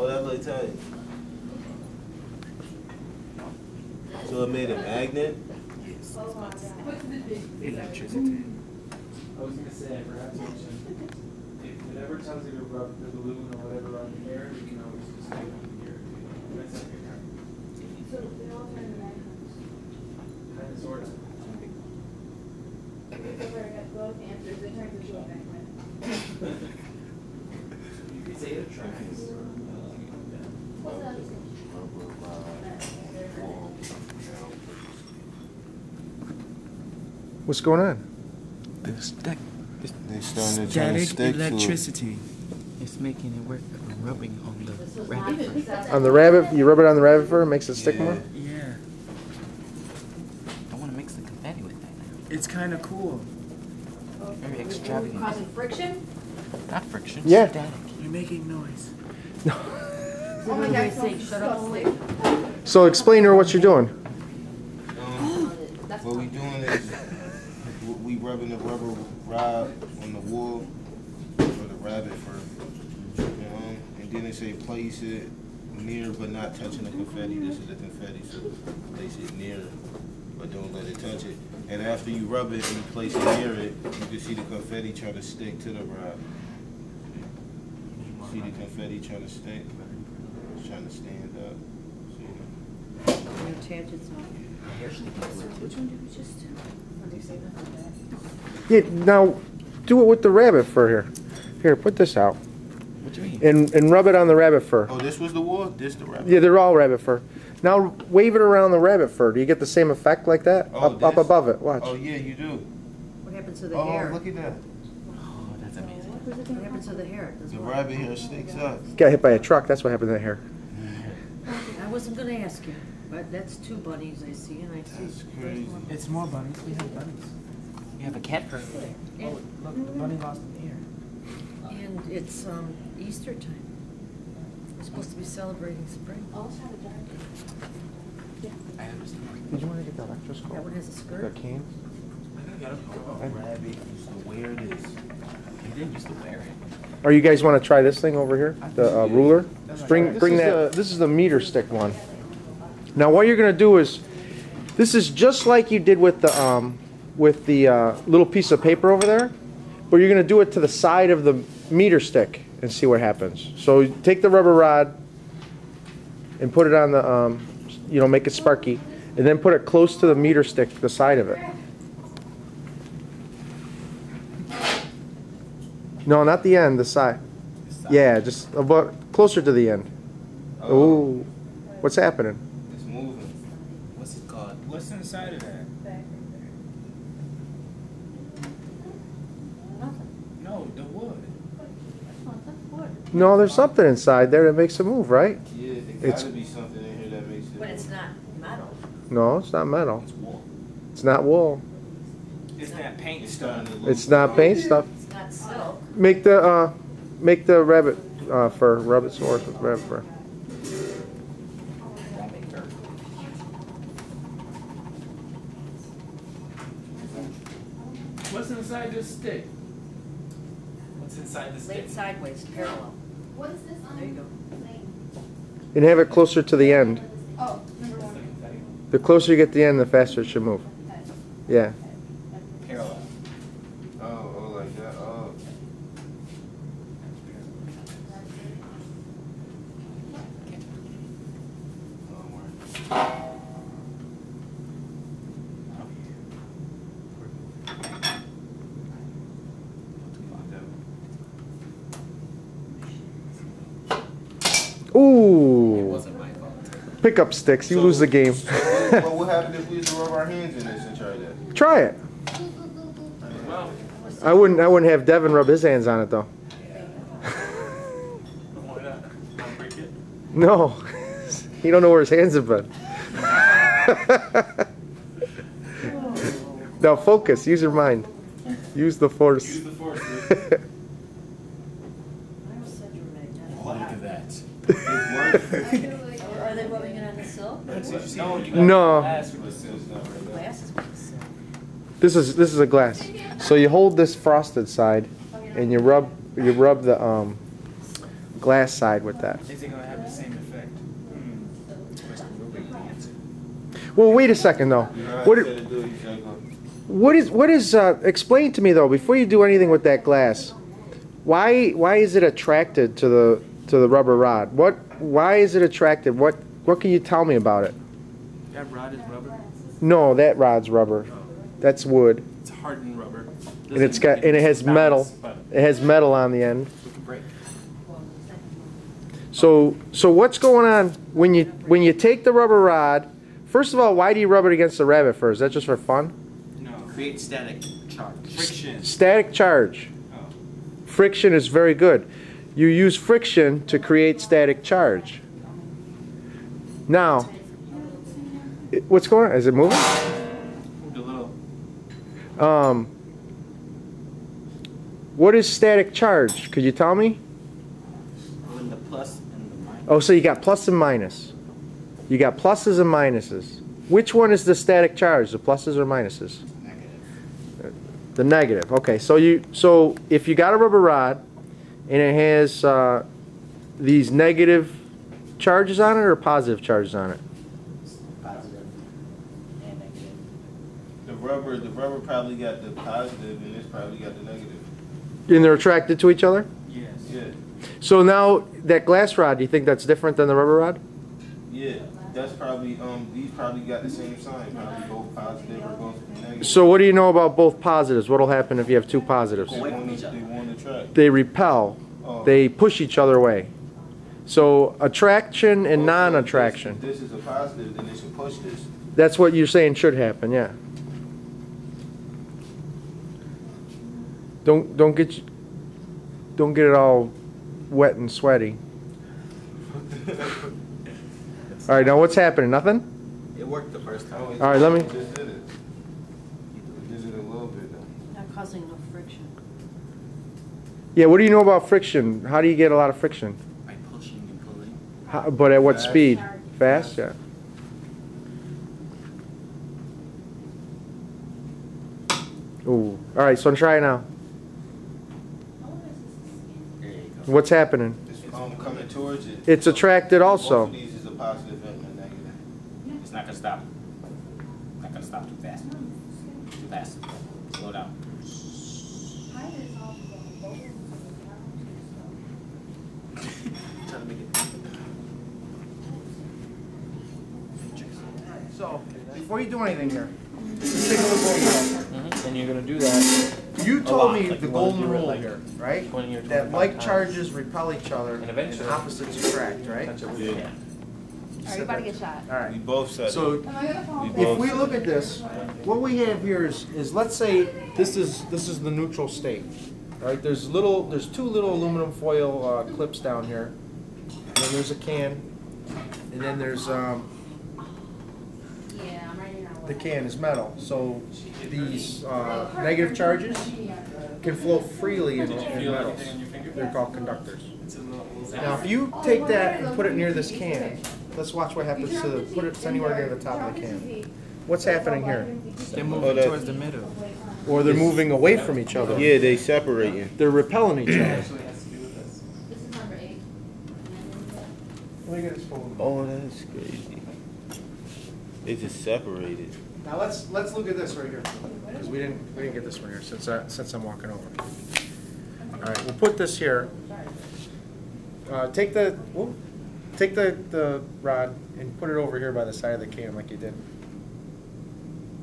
Oh, that look tight. So it made a magnet? Yes. Electricity. I was gonna say, I forgot to mention, if it ever tells you to rub the balloon or whatever on the air, you can always just do it on here. That's up your car. So they all turn the magnets. Kind of, sort of. If I got both answers, it turns into a magnet. You could say it attracts. What's that? What's going on? The static They starting to try to stick electricity is making it work. I'm rubbing on the rabbit fur. On the rabbit, you rub it on the rabbit fur, it makes it stick Yeah. more? Yeah. I want to mix the confetti with that now. It's kind of cool. Very extravagant. Causing friction? Not friction, Yeah. static. You're making noise. Oh my God, saying shut up, sleep. So explain to her what you're doing. What we doing is we rubbing the rubber rod on the wool for the rabbit fur. And then they say place it near but not touching the confetti. This is the confetti, so place it near but don't let it touch it. And after you rub it and you place it near it, you can see the confetti try to stick to the rod. See the confetti trying to stick? It's trying to stand up. See that? Which one did we just do? What did you say that? Yeah, now do it with the rabbit fur here. Here, put this out. What do you mean? And rub it on the rabbit fur. Oh, this was the wool? This the rabbit? Yeah, they're all rabbit fur. Now wave it around the rabbit fur. Do you get the same effect like that? Oh, Up this? above it. Watch. Oh, yeah, you do. What happens to the Oh, hair? look at that. Oh, that's amazing. What happens to the hair? Does The what? rabbit hair sticks up. Got hit by a truck. That's what happened to the hair. I wasn't gonna ask you, but that's two bunnies I see, and I see. That's crazy. It's more bunnies. We have bunnies. You have a cat fur. Oh, look, the bunny lost an ear. And it's Easter time. We're supposed to be celebrating spring. Oh, let's have a dark. I understand. Did you want to get the electroscope? That one has a skirt. The can? Rabbit used to wear this. He didn't used to wear it. Or you guys want to try this thing over here? The ruler? Bring This is that. This is the meter stick one. Now what you're gonna do is, this is just like you did with the little piece of paper over there, but you're gonna do it to the side of the meter stick and see what happens. So take the rubber rod and put it on the, make it sparky, and then put it close to the meter stick, the side of it. No, not the end, the side. Yeah, just about closer to the end. Ooh, what's happening? It's moving. What's it called? What's inside of that? No, the wood. No, there's something inside there that makes it move, right? Yeah, there It's- gotta be something in here that makes it But it's not metal. No, it's not metal. It's wool. It's not wool. It's that paint It's stuff. starting to look. It's not paint stuff. It's not silk. Make the rabbit fur, rabbit source with rabbit fur. What's inside this stick? What's inside the Lay stick? it sideways, parallel. What is this on? There you go. Thing? And have it closer to the end. Oh, number one. The closer you get to the end, the faster it should move. Yeah. Parallel. Oh, like that. Oh. It Ooh. wasn't my fault. Pickup sticks. You lose the game. What would happen if we used to rub our hands in this and try that? Try it. Well, I wouldn't have Devin rub his hands on it though. why not? Don't break it. No. You don't know where his hands have been. Now focus. Use your mind. Use the force. Use the force. I always said you were magnetic. Oh, look at that. Are they rubbing it on the silk? No, you No. glass with the silk. Glass is with the silk. This is a glass. So you hold this frosted side, and you rub the glass side with that. Is it gonna have the same effect? Well, wait a second though. What is explain to me though before you do anything with that glass? Why is it attracted to the rubber rod? Why is it attracted? What can you tell me about it? That rod is rubber? No, that rod's rubber. That's wood. It's hardened rubber. And it has metal. It has metal on the end. It can break. So what's going on when you take the rubber rod? First of all, why do you rub it against the rabbit fur? Is that just for fun? No. Create static charge. Friction. Static charge. Oh. Friction is very good. You use friction to create static charge. Now, what's going on? Is it moving? Moved a little. What is static charge? Could you tell me? When the plus and the minus. Oh, so you got plus and minus. You got pluses and minuses. Which one is the static charge? The pluses or minuses? Negative. The negative. Okay, so if you got a rubber rod and it has these negative charges on it or positive charges on it? Positive and negative. The rubber probably got the positive and this probably got the negative. And they're attracted to each other? Yes. Yeah. So now that glass rod, do you think that's different than the rubber rod? Yeah. That's probably these probably got the same sign, probably both positive or both negative. So what do you know about both positives? What'll happen if you have two positives? They want to attract. They repel. Oh. They push each other away. So attraction and non-attraction. If this is a positive, then it should push this. That's what you're saying should happen, yeah. Don't get it all wet and sweaty. All right, now what's happening? Nothing? It worked the first time. All right, let me. Just did it. Just did it a little bit though. Not causing no friction. Yeah, what do you know about friction? How do you get a lot of friction? By pushing and pulling. But at what Fast. speed? Fast, yeah. Ooh. All right, so try it now. There you go. What's happening? It's coming towards it. It's attracted Both also. of these is a positive and a negative. It's not gonna stop. Not gonna stop too fast. Too fast. Slow down. Trying to make it. So, before you do anything here, let's take a look over And you're gonna do that. You told me Like the you wanna golden do it rule like here, right? 20 or That 25 like times. charges repel each other And and eventually- opposites attract, right? Touch it with Yeah. your hand. Alright, you about to get shot. All We right. both said So it. if we look at this, what we have here is let's say this is the neutral state, right? There's two little aluminum foil clips down here, and then there's a can, and then there's Yeah, I'm writing that the can is metal. So these negative charges can flow freely in metals. They're called conductors. It's a little. Now, if you take that and put it near this can, let's watch what happens to put it anywhere near the top of the can. What's happening here? They're Oh, moving that- towards the middle. Or they're moving away from each other. Yeah, they separating. They're repelling each other. Actually has to do with this. This is number 8. Let me get this phone. Oh, that's crazy. They just separated. Now let's look at this right here, because we didn't get this one here since I'm walking over. All right, we'll put this here. Take the rod and put it over here by the side of the can like you did.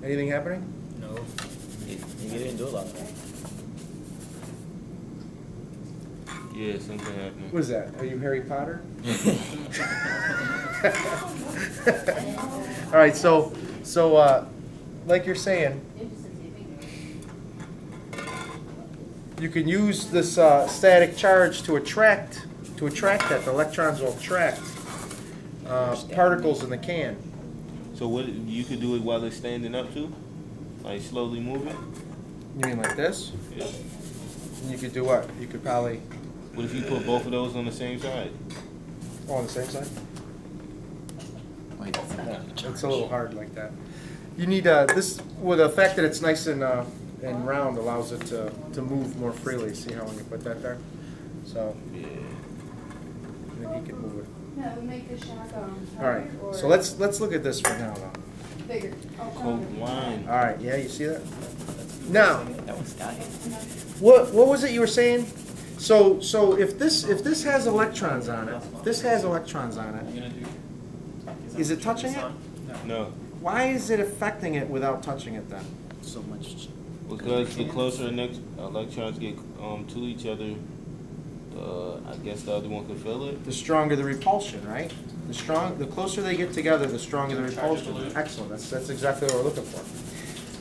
Anything happening? No. You didn't do a lot. Yeah, something happened. What is that? Are you Harry Potter? All right, so like you're saying, you can use this static charge to attract that. The electrons will attract particles in the can. So what you could do it while it's standing up too, like slowly moving. You mean like this? Yeah. And you could do what? You could probably What if you put both of those on the same side? on the same side. Wait, that's not gonna charge. It's a little hard like that. You need this. Well, the fact that it's nice and round allows it to move more freely. See how when you put that there? So Yeah. he can move it. No, we make the shack, All right, or so let's look at this for now, though. bigger. Oh, Coke wine. All right, yeah, you see that? Now, That one's dying. what was it you were saying? So if this has electrons on it, if this has electrons on it, You gonna do? is it touching it? No, Why is it affecting it without touching it then? So much. because the closer the next electrons get to each other, I guess the other one can feel it. The stronger the repulsion, right? The closer they get together, the stronger the repulsion. Excellent. That's exactly what we're looking for.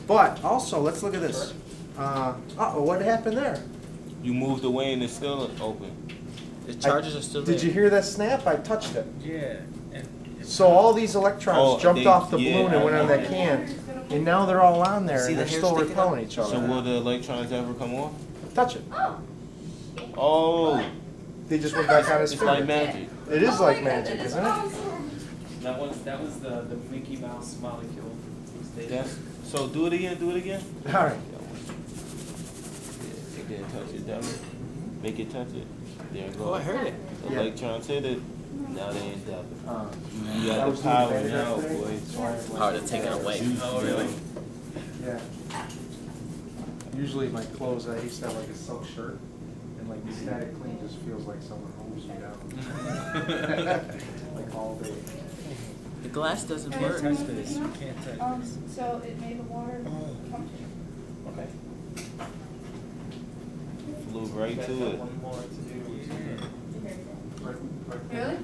But also, let's look at this. Uh-oh, what happened there? You moved away and it's still open. The charges are still there. Did you hear that snap? I touched it. Yeah. And So all these electrons Oh, jumped they- off the yeah, balloon and went I on know. that can, and now they're all on there, See and the they're hair still sticking repelling up? each other. So will the electrons ever come off? Touch it. Oh, They just went back on his it's like finger. magic. It is like magic, isn't it? That was the Mickey Mouse molecule. That's, so do it again, do it again. All right. It didn't touch it, that way. Make it touch it. There it goes. Oh, I heard it. The Yeah. electrons hit it. Now they ain't dubbing. You I got was the power doing now, that today. boy. Power to take it away. Oh, really? Yeah. Usually my clothes, I used to have like a silk shirt, and like the static clean just feels like someone holds me down. Like all day. The glass doesn't work. Touch this. You can't touch this. So it made the water come Okay. Flew right Guys to got it. one more to do. Really?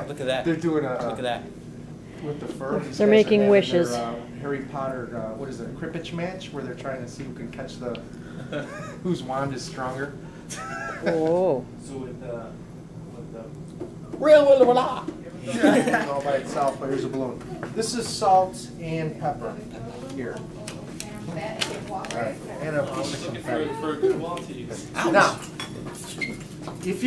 Look at that. They're doing a. Look at that. With the fur. These They're guys are making having wishes. Their, Harry Potter, what is it, a Cribbage match, where they're trying to see who can catch the, whose wand is stronger. Oh. So with the All by itself, but here's a balloon. This is salt and pepper here. All right, and a piece of confetti. for a good wall to use. Now, if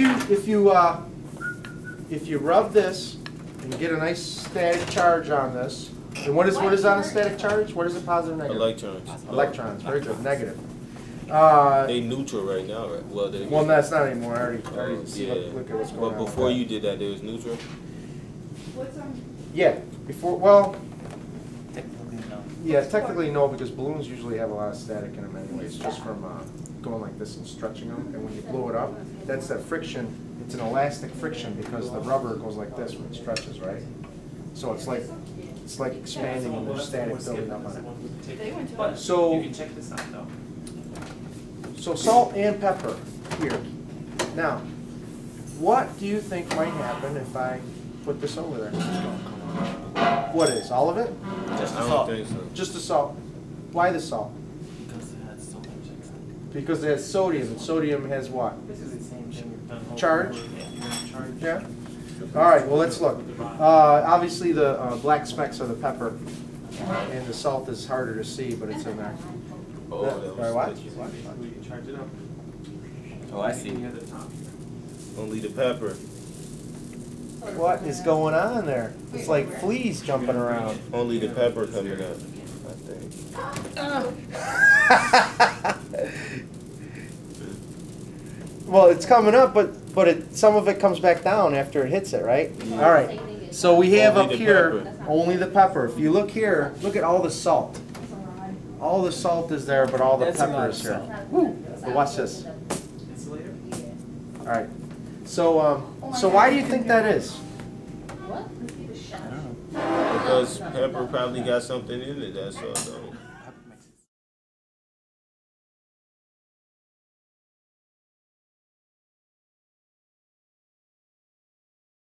you rub this and get a nice static charge on this, and what is on a static charge? What is it, positive, negative? Electrons. Electrons. Very good. Negative. They neutral right now, right? Well, they. Well, that's not anymore. I already see. Yeah. Look at what's going But on. before with you did that, they was neutral. What's that. Yeah. Before. Well. Technically, no. Yeah. Technically, no, because balloons usually have a lot of static in them, anyways, just from going like this and stretching them. And when you blow it up, that's that friction. It's an elastic friction because the rubber goes like this when it stretches, right? So it's like expanding and there's static building up on it. They went to But So- you can check this out though. So salt and pepper here. Now, what do you think might happen if I put this over there? What is, all of it? Just I the don't salt. think so. Just the salt. Why the salt? Because it has so much extra. Because it has sodium, and sodium has what? This is the same thing we've done. Charge? Charge. Yeah? All right, well, let's look. Obviously, the black specks are the pepper, and the salt is harder to see, but it's in there. Oh, that Sorry, what? was So basically you charge it up. Oh, I see. Near the top. only the pepper. What is going on there? It's like fleas jumping around. Only the pepper coming up, I think. Well, it's coming up, but some of it comes back down after it hits it, right? All right. So we have Only up the here pepper. only the pepper. If you look here, look at all the salt. All the salt is there, but all the That's a lot pepper of is here. salt. Woo. But watch this. Insulator? All right. So why do you think that is? Because pepper probably got something in it, that's all though.